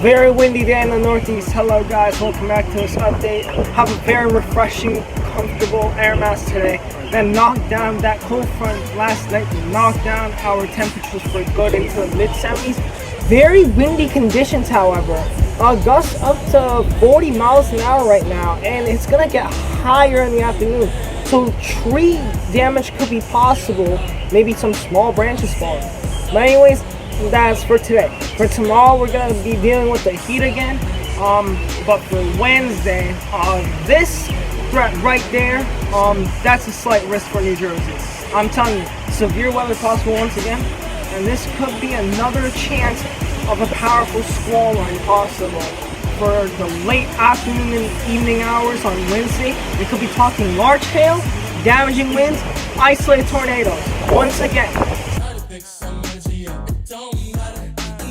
Very windy day in the Northeast. Hello guys, welcome back to this update. Have a very refreshing, comfortable air mass today. Then knocked down that cold front last night, knocked down our temperatures for good into the mid 70s. Very windy conditions, however. Gusts up to 40 miles an hour right now, and it's gonna get higher in the afternoon. So tree damage could be possible, maybe some small branches falling. But anyways, that's for today. For tomorrow, we're gonna be dealing with the heat again. But for Wednesday, this threat right there, that's a slight risk for New Jersey. I'm telling you, severe weather possible once again, and this could be another chance of a powerful squall line possible for the late afternoon and evening hours on Wednesday. We could be talking large hail, damaging winds, isolated tornadoes. Once again,